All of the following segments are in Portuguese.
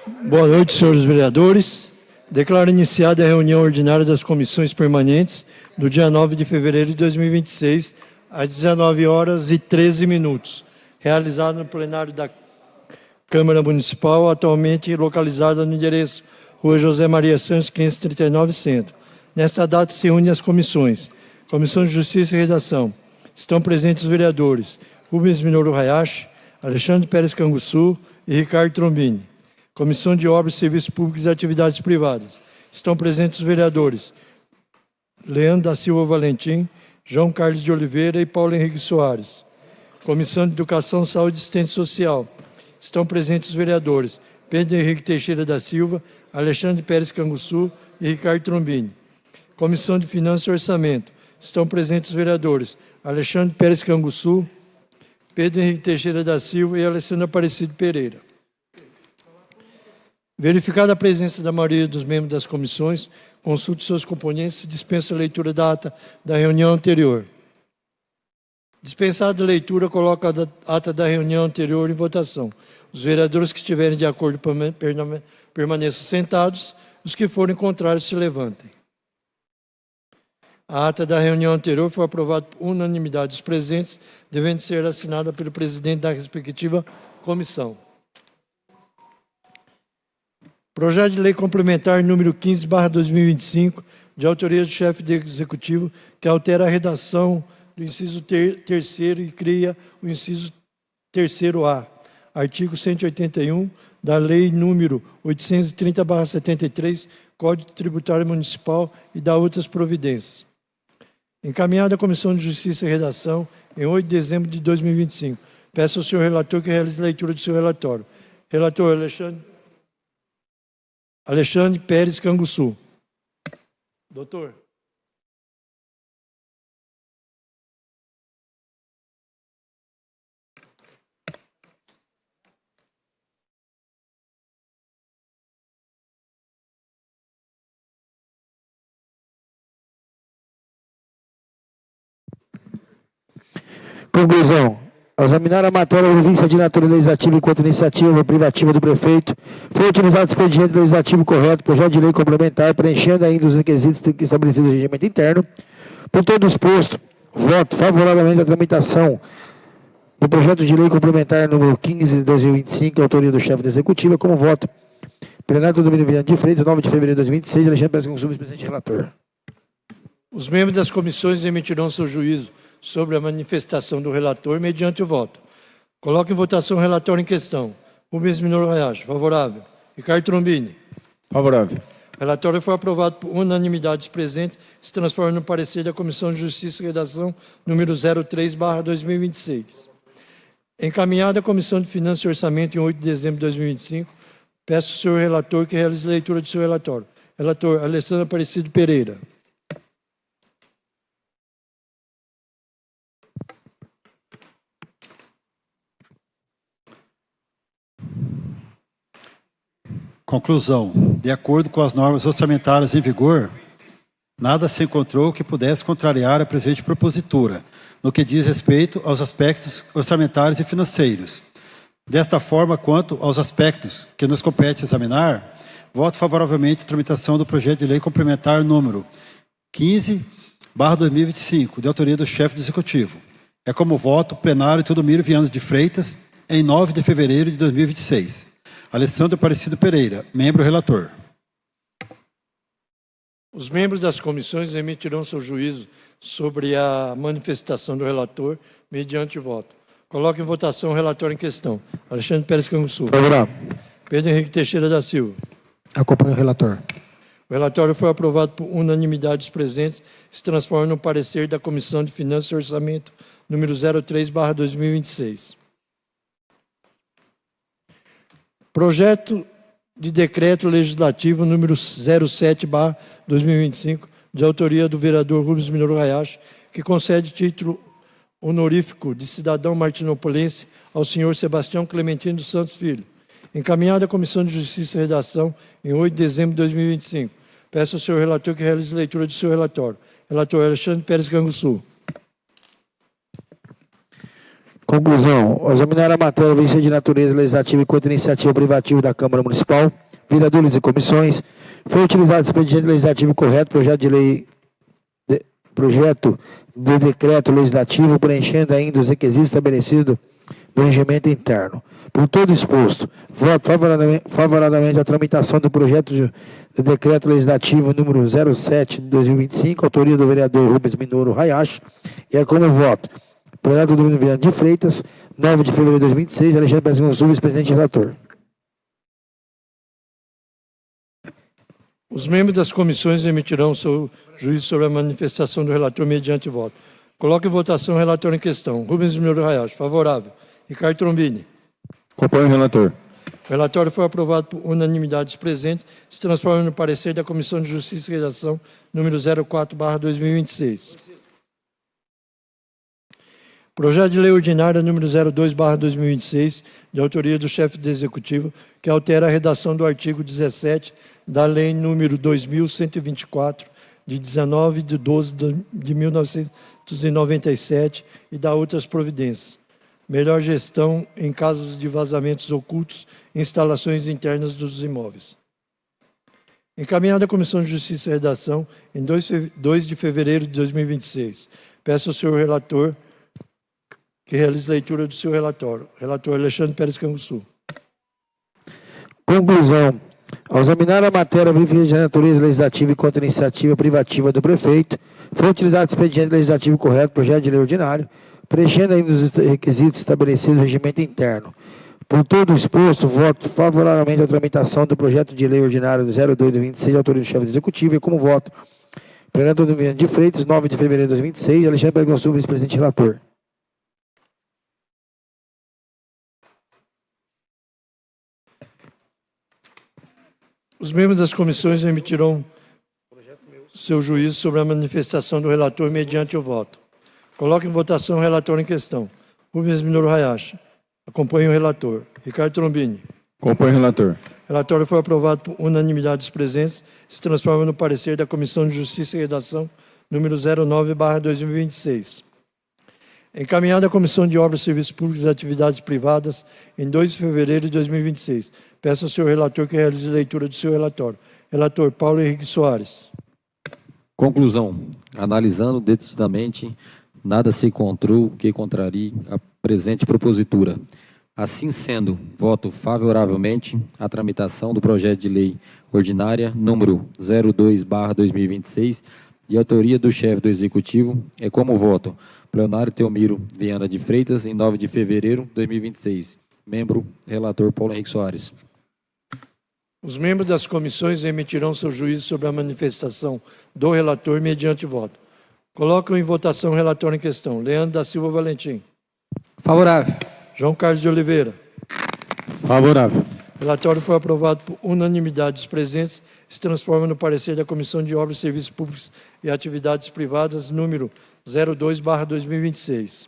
Boa noite, senhores vereadores. Declaro iniciada a reunião ordinária das comissões permanentes do dia 9 de fevereiro de 2026, às 19h13, realizada no plenário da Câmara Municipal, atualmente localizada no endereço Rua José Maria Santos, 539, Centro. Nesta data se reúnem as comissões. Comissão de Justiça e Redação. Estão presentes os vereadores Rubens Minoru Hayashi, Alexandre Pérez Canguçu e Ricardo Trombini. Comissão de Obras, Serviços Públicos e Atividades Privadas. Estão presentes os vereadores Leandro da Silva Valentim, João Carlos de Oliveira e Paulo Henrique Soares. Comissão de Educação, Saúde e Assistência Social. Estão presentes os vereadores Pedro Henrique Teixeira da Silva, Alexandre Pérez Canguçu e Ricardo Trombini. Comissão de Finanças e Orçamento. Estão presentes os vereadores Alexandre Pérez Canguçu, Pedro Henrique Teixeira da Silva e Alessandro Aparecido Pereira. Verificada a presença da maioria dos membros das comissões, consulte seus componentes e dispensa a leitura da ata da reunião anterior. Dispensada a leitura, coloca a ata da reunião anterior em votação. Os vereadores que estiverem de acordo permaneçam sentados, os que forem contrários se levantem. A ata da reunião anterior foi aprovada por unanimidade dos presentes, devendo ser assinada pelo presidente da respectiva comissão. Projeto de Lei Complementar número 15/2025, de autoria do chefe do Executivo, que altera a redação do inciso terceiro e cria o inciso terceiro A, artigo 181 da Lei número 830/73, Código Tributário Municipal e da outras providências. Encaminhada à Comissão de Justiça e Redação em 8 de dezembro de 2025. Peço ao senhor relator que realize a leitura do seu relatório. Relator Alexandre Pérez Canguçu. Doutor. Conclusão. Ao examinar a matéria provista de natureza legislativa enquanto iniciativa privativa do prefeito, foi utilizado o expediente legislativo correto, projeto de lei complementar, preenchendo ainda os requisitos estabelecidos no regimento interno. Por todo exposto, voto favoravelmente à tramitação do projeto de lei complementar número 15 de 2025, autoria do chefe da Executiva, como voto plenário do domínio Viana de Freitas, 9 de fevereiro de 2026, Alexandre Pérez Canguçu, vice-presidente relator. Os membros das comissões emitirão seu juízo sobre a manifestação do relator mediante o voto. Coloque em votação o relatório em questão. Rubens Minoru Hayashi, favorável. Ricardo Trombini. Favorável. O relatório foi aprovado por unanimidade dos presentes, se transforma no parecer da Comissão de Justiça e Redação número 03/2026. Encaminhada à Comissão de Finanças e Orçamento em 8 de dezembro de 2025, peço ao senhor relator que realize a leitura do seu relatório. Relator Alessandro Aparecido Pereira. Conclusão. De acordo com as normas orçamentárias em vigor, nada se encontrou que pudesse contrariar a presente propositura, no que diz respeito aos aspectos orçamentários e financeiros. Desta forma, quanto aos aspectos que nos compete examinar, voto favoravelmente à tramitação do projeto de lei complementar número 15/2025, de autoria do chefe do Executivo. É como voto plenário Teodomiro Viana de Freitas, em 9 de fevereiro de 2026. Alessandro Aparecido Pereira, membro relator. Os membros das comissões emitirão seu juízo sobre a manifestação do relator mediante voto. Coloque em votação o relatório em questão. Alexandre Pérez Canguçu. Favorável. Pedro Henrique Teixeira da Silva. Acompanho o relator. O relatório foi aprovado por unanimidade dos presentes, se transforma no parecer da Comissão de Finanças e Orçamento número 03/2026. Projeto de Decreto Legislativo número 07/2025, de autoria do vereador Rubens Minoru Hayashi, que concede título honorífico de cidadão martinopolense ao senhor Sebastião Clementino dos Santos Filho. Encaminhado à Comissão de Justiça e Redação em 8 de dezembro de 2025. Peço ao senhor relator que realize a leitura do seu relatório. Relator Alexandre Pérez Canguçu. Conclusão. Ao examinar a matéria vencida de natureza legislativa enquanto iniciativa privativa da Câmara Municipal, vereadores e comissões, foi utilizado o expediente legislativo correto, projeto de decreto legislativo, preenchendo ainda os requisitos estabelecidos do regimento interno. Por todo exposto, voto favoravelmente à tramitação do projeto de decreto legislativo número 07 de 2025, autoria do vereador Rubens Minoru Hayashi, e é como voto. Plenário do Domínio Viana de Freitas, 9 de fevereiro de 2026, Alexandre Pérez Gonçalves, vice-presidente e relator. Os membros das comissões emitirão seu juízo sobre a manifestação do relator mediante voto. Coloque em votação o relator em questão. Rubens Minoru Hayashi, favorável. Ricardo Trombini. Acompanho o relator. O relatório foi aprovado por unanimidade dos presentes, se transforma no parecer da Comissão de Justiça e Redação, número 04/2026. Projeto de Lei Ordinária número 02/2026, de autoria do chefe do Executivo, que altera a redação do artigo 17 da Lei número 2124, de 19 de 12 de 1997 e da outras providências. Melhor gestão em casos de vazamentos ocultos em instalações internas dos imóveis. Encaminhada à Comissão de Justiça e Redação, em 2 de fevereiro de 2026. Peço ao senhor relator que realize leitura do seu relatório. Relator Alexandre Pérez Canguçu. Conclusão. Ao examinar a matéria verificada de natureza legislativa enquanto iniciativa privativa do prefeito, foi utilizado o expediente legislativo correto, projeto de lei ordinário, preenchendo ainda os requisitos estabelecidos no regimento interno. Por todo o exposto, voto favoravelmente à tramitação do projeto de lei ordinário 02/2026, de autoria do chefe do Executivo, e como voto. Plenário do Domínio de Freitas, 9 de fevereiro de 2026, Alexandre Pérez Gonçalves, vice-presidente e relator. Os membros das comissões emitirão seu juízo sobre a manifestação do relator mediante o voto. Coloque em votação o relator em questão. Rubens Minoru Hayashi. Acompanhe o relator. Ricardo Trombini. Acompanho o relator. O relatório foi aprovado por unanimidade dos presentes, se transforma no parecer da Comissão de Justiça e Redação, número 09/2026. Encaminhada à Comissão de Obras, Serviços Públicos e Atividades Privadas, em 2 de fevereiro de 2026. Peço ao senhor relator que realize leitura do seu relatório. Relator Paulo Henrique Soares. Conclusão. Analisando detidamente, nada se encontrou que contrarie a presente propositura. Assim sendo, voto favoravelmente à tramitação do projeto de lei ordinária número 02/2026, de autoria do chefe do Executivo, é como voto Plenário Teomiro Viana de Freitas, em 9 de fevereiro de 2026. Membro, relator Paulo Henrique Soares. Os membros das comissões emitirão seu juízo sobre a manifestação do relator mediante voto. Colocam em votação o relator em questão. Leandro da Silva Valentim. Favorável. João Carlos de Oliveira. Favorável. O relatório foi aprovado por unanimidade dos presentes, se transforma no parecer da Comissão de Obras, Serviços Públicos e Atividades Privadas, número 02/2026.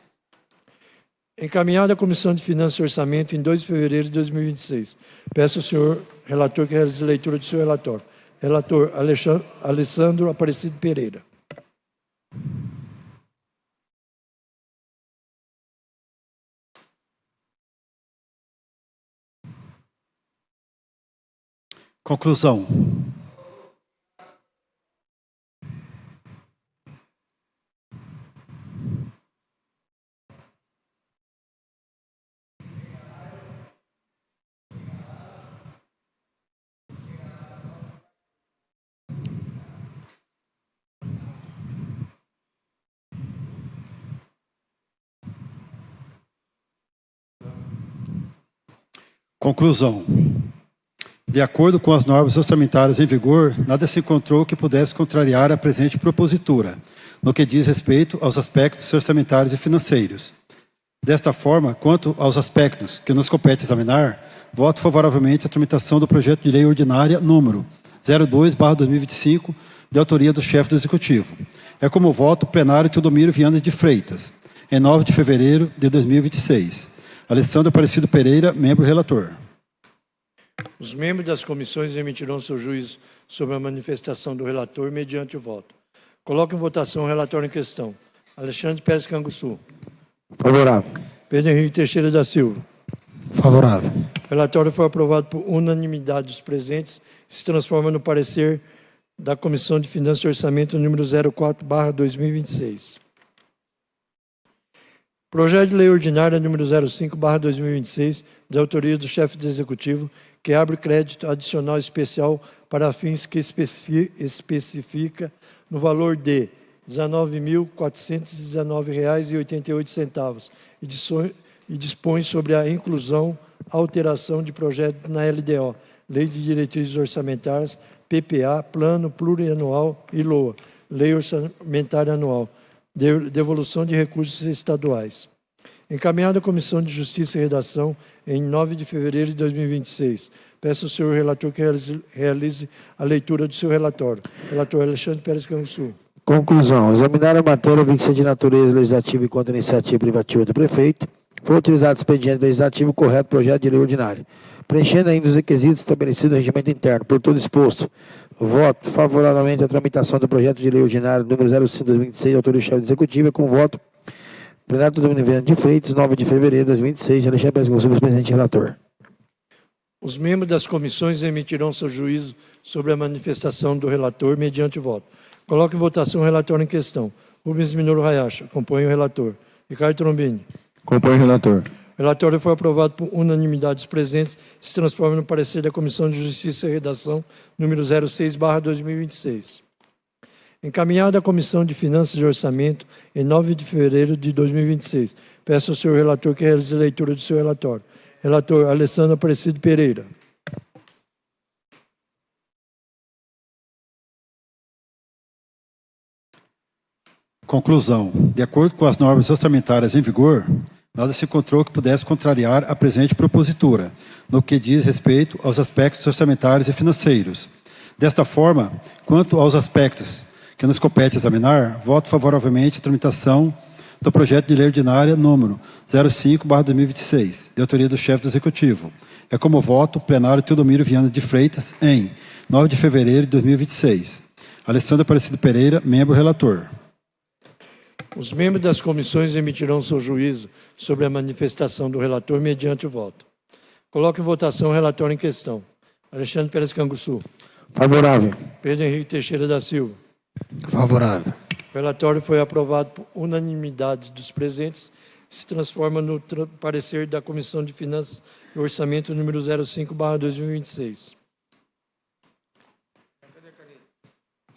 Encaminhada à Comissão de Finanças e Orçamento em 2 de fevereiro de 2026. Peço ao senhor relator que realize leitura do seu relatório. Relator Alessandro Aparecido Pereira. Conclusão. Conclusão. De acordo com as normas orçamentárias em vigor, nada se encontrou que pudesse contrariar a presente propositura, no que diz respeito aos aspectos orçamentários e financeiros. Desta forma, quanto aos aspectos que nos compete examinar, voto favoravelmente à tramitação do projeto de lei ordinária número 02/2025, de autoria do chefe do Executivo. É como voto o plenário Teodomiro Viana de Freitas, em 9 de fevereiro de 2026. Alessandro Aparecido Pereira, membro relator. Os membros das comissões emitirão seu juízo sobre a manifestação do relator mediante o voto. Coloque em votação o relatório em questão. Alexandre Pérez Canguçu. Favorável. Pedro Henrique Teixeira da Silva. Favorável. O relatório foi aprovado por unanimidade dos presentes e se transforma no parecer da Comissão de Finanças e Orçamento número 04/2026. Projeto de Lei Ordinária número 05/2026, de autoria do chefe do Executivo, que abre crédito adicional especial para fins que especifica no valor de R$ 19.419,88 e dispõe sobre a inclusão, alteração de projeto na LDO, Lei de Diretrizes Orçamentárias, PPA, Plano Plurianual e LOA, Lei Orçamentária Anual, devolução de recursos estaduais. Encaminhado à Comissão de Justiça e Redação em 9 de fevereiro de 2026. Peço ao senhor relator que realize a leitura do seu relatório. Relator Alexandre Pérez Canguçu. Conclusão. Examinar a matéria vista de natureza legislativa e contra a iniciativa privativa do prefeito. Foi utilizado o expediente legislativo correto projeto de lei ordinária, preenchendo ainda os requisitos estabelecidos no regimento interno. Por todo exposto, voto favoravelmente à tramitação do projeto de lei ordinário número 05/2026, autoria do chefe do Executivo, com voto plenário do Domingos de Freitas, 9 de fevereiro de 2026, Alexandre Pérez Gonçalves, presidente e relator. Os membros das comissões emitirão seu juízo sobre a manifestação do relator mediante voto. Coloque em votação o relatório em questão. Rubens Minoro Hayashi, acompanhe o relator. Ricardo Trombini. Acompanho o relator. O relatório foi aprovado por unanimidade dos presentes e se transforma no parecer da Comissão de Justiça e Redação número 06/2026. Encaminhado à Comissão de Finanças e Orçamento em 9 de fevereiro de 2026. Peço ao senhor relator que realize a leitura do seu relatório. Relator Alessandro Aparecido Pereira. Conclusão. De acordo com as normas orçamentárias em vigor, nada se encontrou que pudesse contrariar a presente propositura, no que diz respeito aos aspectos orçamentários e financeiros. Desta forma, quanto aos aspectos que nos compete examinar, voto favoravelmente à tramitação do projeto de lei ordinária número 05/2026, de autoria do chefe do Executivo. É como voto o plenário Teodomiro Viana de Freitas em 9 de fevereiro de 2026. Alessandro Aparecido Pereira, membro relator. Os membros das comissões emitirão seu juízo sobre a manifestação do relator mediante o voto. Coloque em votação o relatório em questão. Alexandre Pérez Canguçu. Favorável. Pedro Henrique Teixeira da Silva. Favorável. O relatório foi aprovado por unanimidade dos presentes e se transforma no parecer da Comissão de Finanças e Orçamento número 05/2026.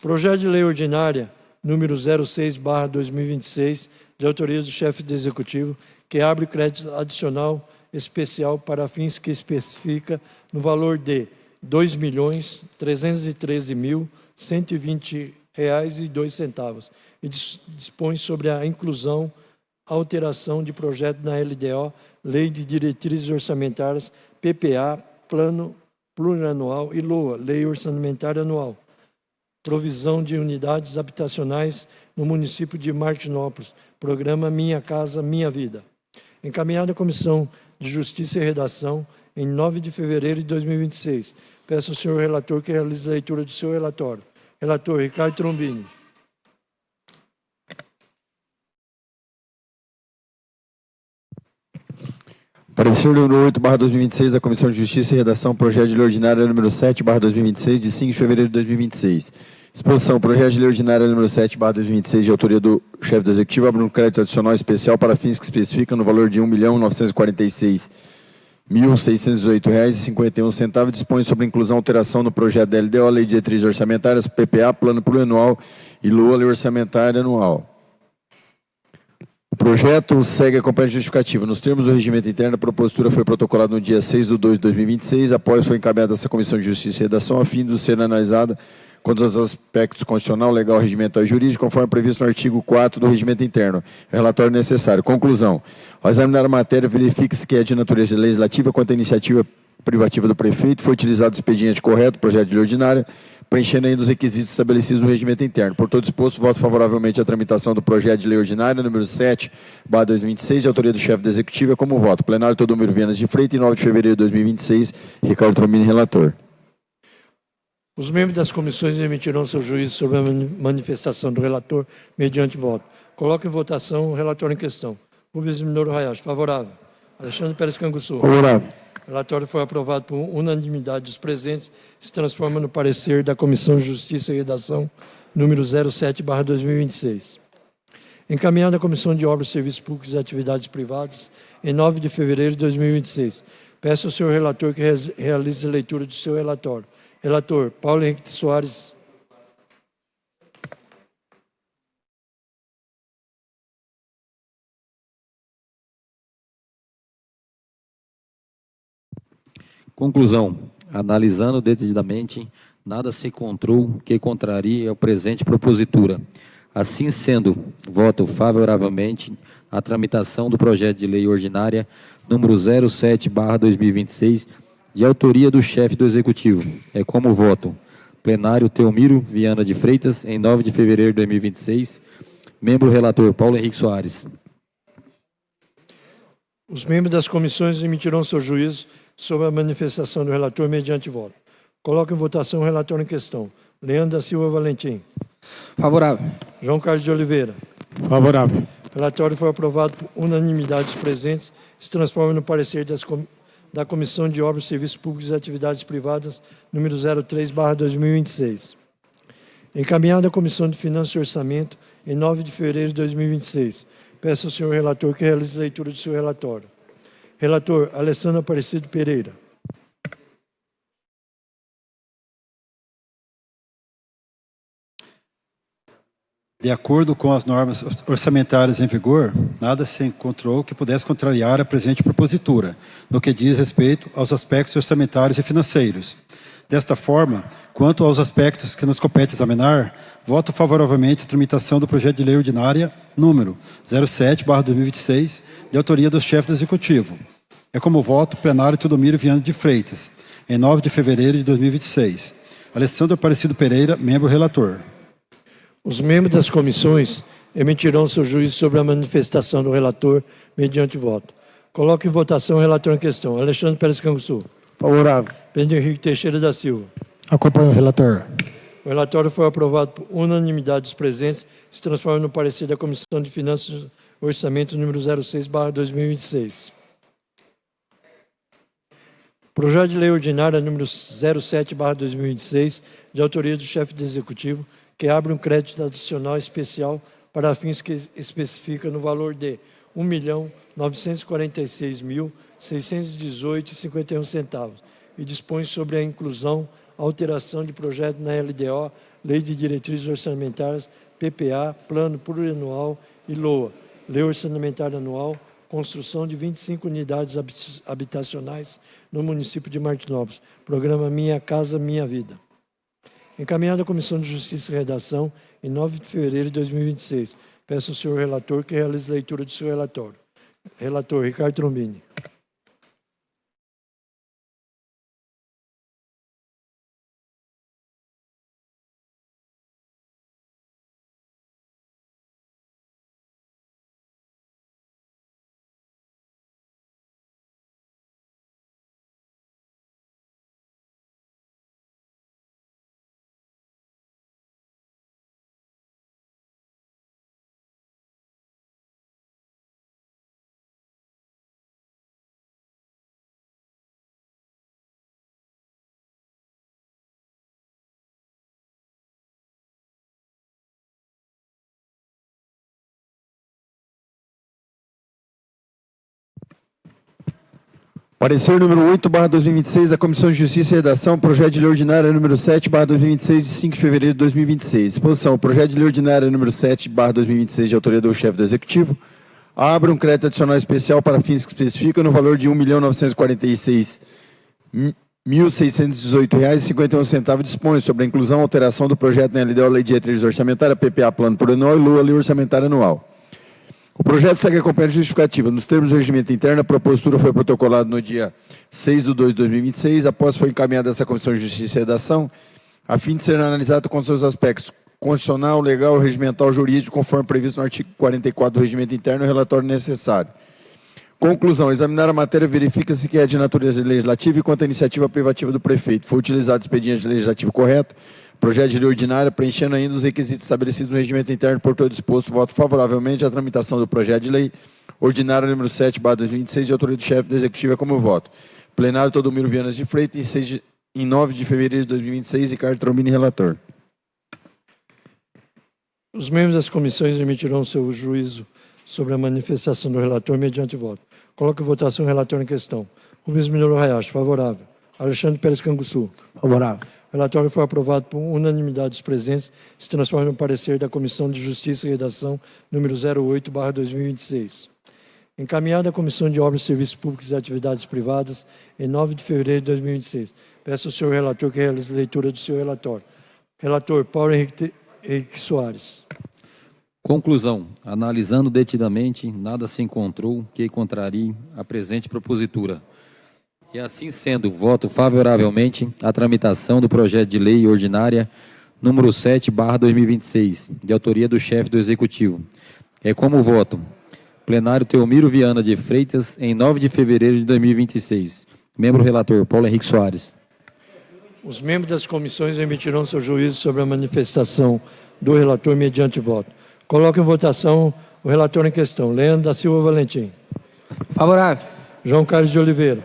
Projeto de Lei Ordinária número 06/2026, de autoria do chefe do Executivo, que abre crédito adicional especial para fins que especifica no valor de R$ 2.313.120,02 e dispõe sobre a inclusão, alteração de projeto na LDO, Lei de Diretrizes Orçamentárias, PPA, Plano Plurianual e LOA, Lei Orçamentária Anual. Provisão de unidades habitacionais no município de Martinópolis, programa Minha Casa Minha Vida. Encaminhado à Comissão de Justiça e Redação em 9 de fevereiro de 2026. Peço ao senhor relator que realize a leitura do seu relatório. Relator Ricardo Trombini. Parecer número 8/2026 da Comissão de Justiça e Redação, projeto de lei ordinária número 7/2026, de 5 de fevereiro de 2026. Exposição, projeto de lei ordinária número 7/2026, de autoria do chefe do Executivo, abre um crédito adicional especial para fins que especificam no valor de R$ 1.946.618,51 e dispõe sobre inclusão e alteração no projeto da LDO, Lei de Diretrizes Orçamentárias, PPA, Plano Plurianual e LOA, Lei Orçamentária Anual. O projeto segue a acompanhante justificativa. Nos termos do regimento interno, a propositura foi protocolada no dia 6/2/2026, após foi encaminhada essa Comissão de Justiça e Redação, a fim de ser analisada quanto aos aspectos constitucional, legal, regimental e jurídico, conforme previsto no artigo 4 do regimento interno. O relatório necessário. Conclusão. Ao examinar a matéria, verifica-se que é de natureza legislativa quanto à iniciativa privativa do prefeito, foi utilizado o expediente correto, projeto de lei ordinária, preenchendo ainda os requisitos estabelecidos no regimento interno. Por todo exposto, voto favoravelmente à tramitação do projeto de lei ordinária, número 7/2026, de autoria do chefe do Executivo, como voto. Plenário Teodomiro Viana de Freitas, em 9 de fevereiro de 2026, Ricardo Trombini, relator. Os membros das comissões emitirão seu juízo sobre a manifestação do relator mediante voto. Coloque em votação o relatório em questão. Rubens Minoro Hayashi. Favorável. Alexandre Pérez Canguçu. Favorável. O relatório foi aprovado por unanimidade dos presentes, se transforma no parecer da Comissão de Justiça e Redação, número 07/2026. Encaminhado à Comissão de Obras, Serviços Públicos e Atividades Privadas, em 9 de fevereiro de 2026. Peço ao senhor relator que realize a leitura de seu relatório. Relator, Paulo Henrique Soares. Conclusão. Analisando detidamente, nada se encontrou que contrarie a presente propositura. Assim sendo, voto favoravelmente à tramitação do projeto de lei ordinária número 07/2026, de autoria do chefe do Executivo. É como voto. Plenário Teomiro Viana de Freitas, em 9 de fevereiro de 2026. Membro relator Paulo Henrique Soares. Os membros das comissões emitirão seu juízo sobre a manifestação do relator mediante voto. Coloco em votação o relatório em questão. Leandro da Silva Valentim. Favorável. João Carlos de Oliveira. Favorável. O relatório foi aprovado por unanimidade dos presentes, se transforma no parecer da Comissão de Obras, Serviços Públicos e Atividades Privadas, número 03/2026. Encaminhado à Comissão de Finanças e Orçamento, em 9 de fevereiro de 2026. Peço ao senhor relator que realize a leitura do seu relatório. Relator, Alessandro Aparecido Pereira. De acordo com as normas orçamentárias em vigor, nada se encontrou que pudesse contrariar a presente propositura, no que diz respeito aos aspectos orçamentários e financeiros. Desta forma, quanto aos aspectos que nos compete examinar, voto favoravelmente à tramitação do projeto de lei ordinária número 07/2026, de autoria do chefe do Executivo. É como voto plenário Teodomiro Viana de Freitas, em 9 de fevereiro de 2026. Alessandro Aparecido Pereira, membro relator. Os membros das comissões emitirão seu juízo sobre a manifestação do relator mediante voto. Coloque em votação o relator em questão. Alexandre Pérez Canguçu. Favorável. Pedro Henrique Teixeira da Silva. Acompanho o relator. O relatório foi aprovado por unanimidade dos presentes, se transforma no parecer da Comissão de Finanças e Orçamento número 06/2026. Projeto de lei ordinária número 07/2026, de autoria do chefe do Executivo, que abre um crédito adicional especial para fins que especifica no valor de R$ 1.946.618,51 e dispõe sobre a inclusão, alteração de projeto na LDO, Lei de Diretrizes Orçamentárias, PPA, Plano Plurianual e LOA, Lei Orçamentária Anual, construção de 25 unidades habitacionais no município de Martinópolis, programa Minha Casa Minha Vida. Encaminhado à Comissão de Justiça e Redação, em 9 de fevereiro de 2026. Peço ao senhor relator que realize a leitura do seu relatório. Relator, Ricardo Trombini. Parecer número 8/2026 da Comissão de Justiça e Redação, projeto de lei ordinária número 7/2026, de 5 de fevereiro de 2026. Exposição, projeto de lei ordinária número 7/2026, de autoria do chefe do Executivo, abre um crédito adicional especial para fins que especificam no valor de R$ 1.946.618,51, dispõe sobre a inclusão e alteração do projeto na LDO, Lei de Diretrizes Orçamentárias, PPA, Plano Plurianual e LOA, Lei Orçamentária Anual. O projeto segue acompanhando a justificativa. Nos termos do regimento interno, a propositura foi protocolada no dia 6/2/2026, após foi encaminhada a essa Comissão de Justiça e Redação, a fim de ser analisado com seus aspectos constitucional, legal, regimental, jurídico, conforme previsto no artigo 44 do regimento interno, o relatório necessário. Conclusão. Examinar a matéria, verifica-se que é de natureza legislativa e quanto à iniciativa privativa do prefeito. Foi utilizado expediente legislativo correto, projeto de lei ordinária, preenchendo ainda os requisitos estabelecidos no regimento interno, por todo disposto, voto favoravelmente à tramitação do projeto de lei ordinária número 7/2026, de autoria do chefe do Executivo, é como voto. Plenário Todomiro Vianas de Freitas, em 9 de fevereiro de 2026, Ricardo Trombini, relator. Os membros das comissões emitirão seu juízo sobre a manifestação do relator mediante voto. Coloque em votação o relator em questão. Rubens Minoro Hayashi, favorável. Alexandre Pérez Canguçu. Favorável. O relatório foi aprovado por unanimidade dos presentes, se transforma no parecer da Comissão de Justiça e Redação número 08/2026. Encaminhada à Comissão de Obras, Serviços Públicos e Atividades Privadas, em 9 de fevereiro de 2026. Peço ao senhor relator que realize a leitura do seu relatório. Relator Paulo Henrique Soares. Conclusão. Analisando detidamente, nada se encontrou que contrarie a presente propositura. E assim sendo, voto favoravelmente à tramitação do projeto de lei ordinária número 7/2026, de autoria do chefe do Executivo. É como voto. Plenário Teomiro Viana de Freitas, em 9 de fevereiro de 2026. Membro relator, Paulo Henrique Soares. Os membros das comissões emitirão seu juízo sobre a manifestação do relator mediante voto. Coloque em votação o relator em questão. Leandro da Silva Valentim. Favorável. João Carlos de Oliveira.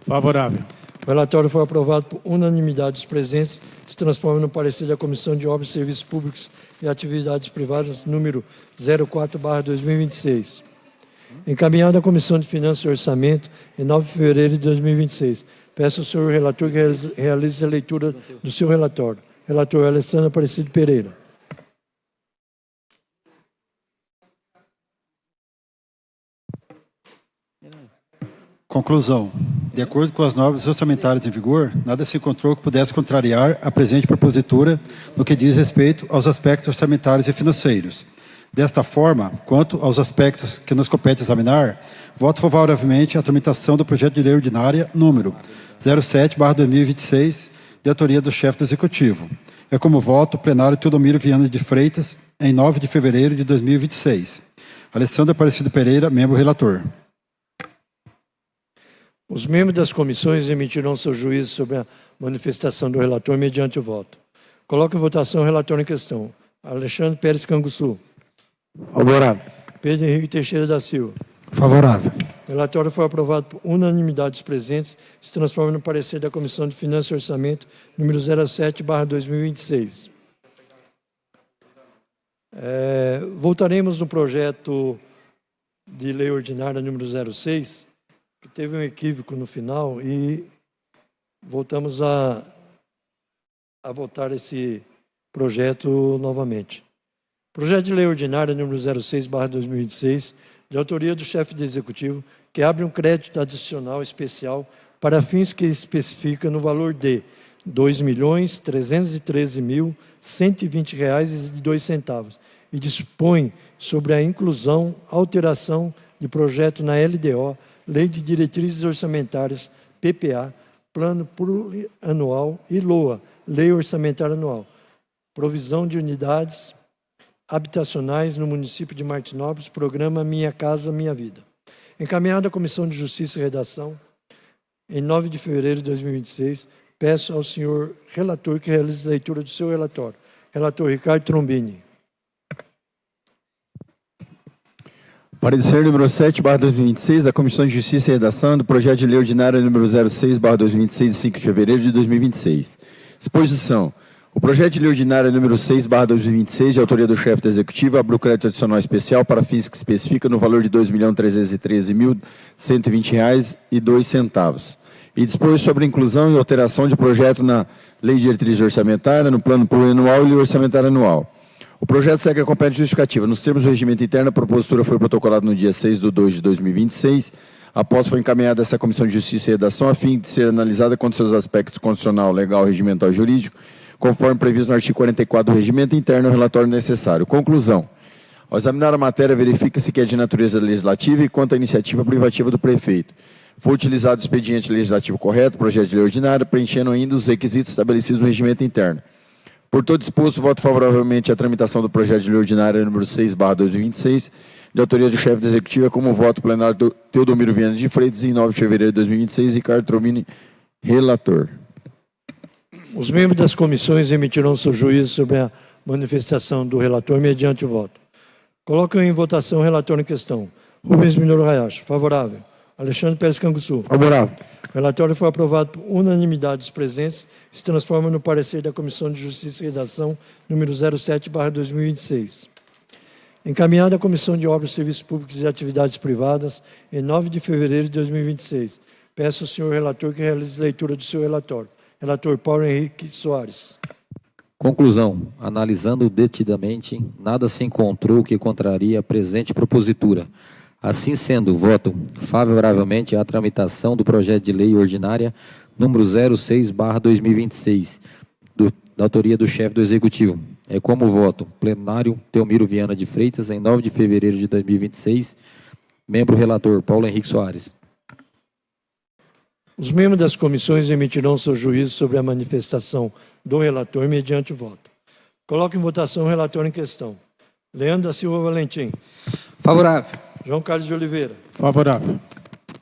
Favorável. O relatório foi aprovado por unanimidade dos presentes, se transforma no parecer da Comissão de Obras, Serviços Públicos e Atividades Privadas, número 04/2026. Encaminhado à Comissão de Finanças e Orçamento, em 9 de fevereiro de 2026. Peço ao senhor relator que realize a leitura do seu relatório. Relator Alessandro Aparecido Pereira. Conclusão. De acordo com as normas orçamentárias em vigor, nada se encontrou que pudesse contrariar a presente propositura no que diz respeito aos aspectos orçamentários e financeiros. Desta forma, quanto aos aspectos que nos compete examinar, voto favoravelmente à tramitação do projeto de lei ordinária número 07/2026, de autoria do chefe do Executivo. É como voto o plenário Teodomiro Viana de Freitas, em 9 de fevereiro de 2026. Alessandro Aparecido Pereira, membro relator. Os membros das comissões emitirão seu juízo sobre a manifestação do relator mediante o voto. Coloque em votação o relator em questão. Alexandre Pérez Canguçu. Favorável. Pedro Henrique Teixeira da Silva. Favorável. O relatório foi aprovado por unanimidade dos presentes, se transforma no parecer da Comissão de Finanças e Orçamento, número 07/2026. Voltaremos no projeto de lei ordinária número 06, que teve um equívoco no final, e voltamos a votar esse projeto novamente. Projeto de lei ordinária número 06/2026, de autoria do chefe do Executivo, que abre um crédito adicional especial para fins que especifica no valor de R$ 2.313.120,02 e dispõe sobre a inclusão, alteração de projeto na LDO, Lei de Diretrizes Orçamentárias, PPA, Plano Plurianual e LOA, Lei Orçamentária Anual. Provisão de unidades habitacionais no município de Martinópolis, programa Minha Casa Minha Vida. Encaminhado à Comissão de Justiça e Redação, em 9 de fevereiro de 2026, peço ao senhor relator que realize a leitura do seu relatório. Relator Ricardo Trombini. Parecer número 7/2026 da Comissão de Justiça e Redação do projeto de lei ordinária número 06/2026, de 5 de fevereiro de 2026. Exposição. O projeto de lei ordinária número 6/2026, de autoria do chefe do Executivo, abre o crédito adicional especial para fins que especifica no valor de R$ 2.313.120,02 e dispõe sobre a inclusão e alteração de projeto na Lei de Diretriz Orçamentária, no Plano Plurianual e Lei Orçamentária Anual. O projeto segue a competente justificativa. Nos termos do regimento interno, a propositura foi protocolada no dia 6/2 de 2026, após foi encaminhada a essa Comissão de Justiça e Redação, a fim de ser analisada quanto aos seus aspectos constitucional, legal, regimental e jurídico, conforme previsto no artigo 44 do regimento interno, o relatório necessário. Conclusão. Ao examinar a matéria, verifica-se que é de natureza legislativa e quanto à iniciativa privativa do prefeito. Foi utilizado o expediente legislativo correto, projeto de lei ordinário, preenchendo ainda os requisitos estabelecidos no regimento interno. Por todo disposto, voto favoravelmente à tramitação do projeto de lei ordinária número 6/2026, de autoria do chefe do Executivo, é como voto plenário do Teodomiro Viana de Freitas, em 9 de fevereiro de 2026, Ricardo Tromini, relator. Os membros das comissões emitirão seu juízo sobre a manifestação do relator mediante voto. Coloco em votação o relator em questão. Rubens Minoro Hayashi, favorável. Alexandre Pérez Canguçu. Favorável. O relatório foi aprovado por unanimidade dos presentes e se transforma no parecer da Comissão de Justiça e Redação número 07/2026. Encaminhado à Comissão de Obras, Serviços Públicos e Atividades Privadas, em 9 de fevereiro de 2026. Peço ao senhor relator que realize leitura do seu relatório. Relator Paulo Henrique Soares. Conclusão. Analisando detidamente, nada se encontrou que contraria a presente propositura. Assim sendo, voto favoravelmente à tramitação do projeto de lei ordinária número 06/2026, da autoria do chefe do Executivo. É como voto plenário Teomiro Viana de Freitas, em 9 de fevereiro de 2026, membro relator Paulo Henrique Soares. Os membros das comissões emitirão seu juízo sobre a manifestação do relator mediante voto. Coloco em votação o relator em questão. Leandro da Silva Valentim. Favorável. João Carlos de Oliveira. Favorável.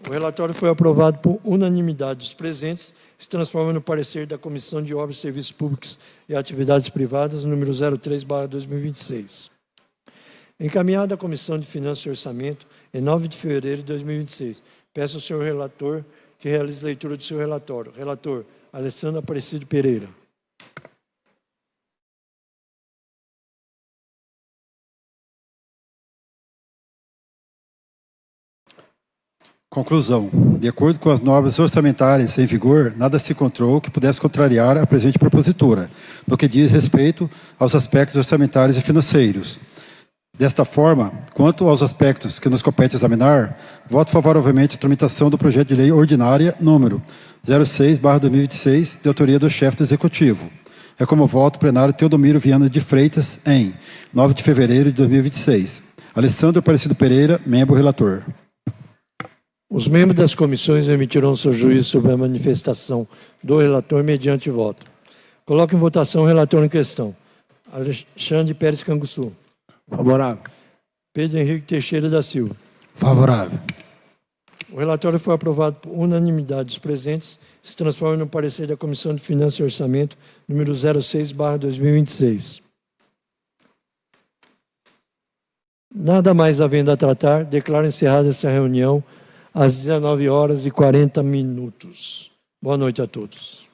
O relatório foi aprovado por unanimidade dos presentes, se transforma no parecer da Comissão de Obras, Serviços Públicos e Atividades Privadas, número 03/2026. Encaminhado à Comissão de Finanças e Orçamento, em 9 de fevereiro de 2026. Peço ao senhor relator que realize leitura do seu relatório. Relator, Alessandro Aparecido Pereira. Conclusão. De acordo com as normas orçamentárias em vigor, nada se encontrou que pudesse contrariar a presente propositura, no que diz respeito aos aspectos orçamentários e financeiros. Desta forma, quanto aos aspectos que nos compete examinar, voto favoravelmente à tramitação do projeto de lei ordinária número 06/2026, de autoria do chefe do Executivo. É como voto plenário Teodomiro Viana de Freitas, em 9 de fevereiro de 2026. Alessandro Aparecido Pereira, membro relator. Os membros das comissões emitirão seu juízo sobre a manifestação do relator mediante voto. Coloco em votação o relator em questão. Alexandre Pérez Canguçu. Favorável. Pedro Henrique Teixeira da Silva. Favorável. O relatório foi aprovado por unanimidade dos presentes, se transforma no parecer da Comissão de Finanças e Orçamento, número 06/2026. Nada mais havendo a tratar, declaro encerrada essa reunião às 19h40. Boa noite a todos.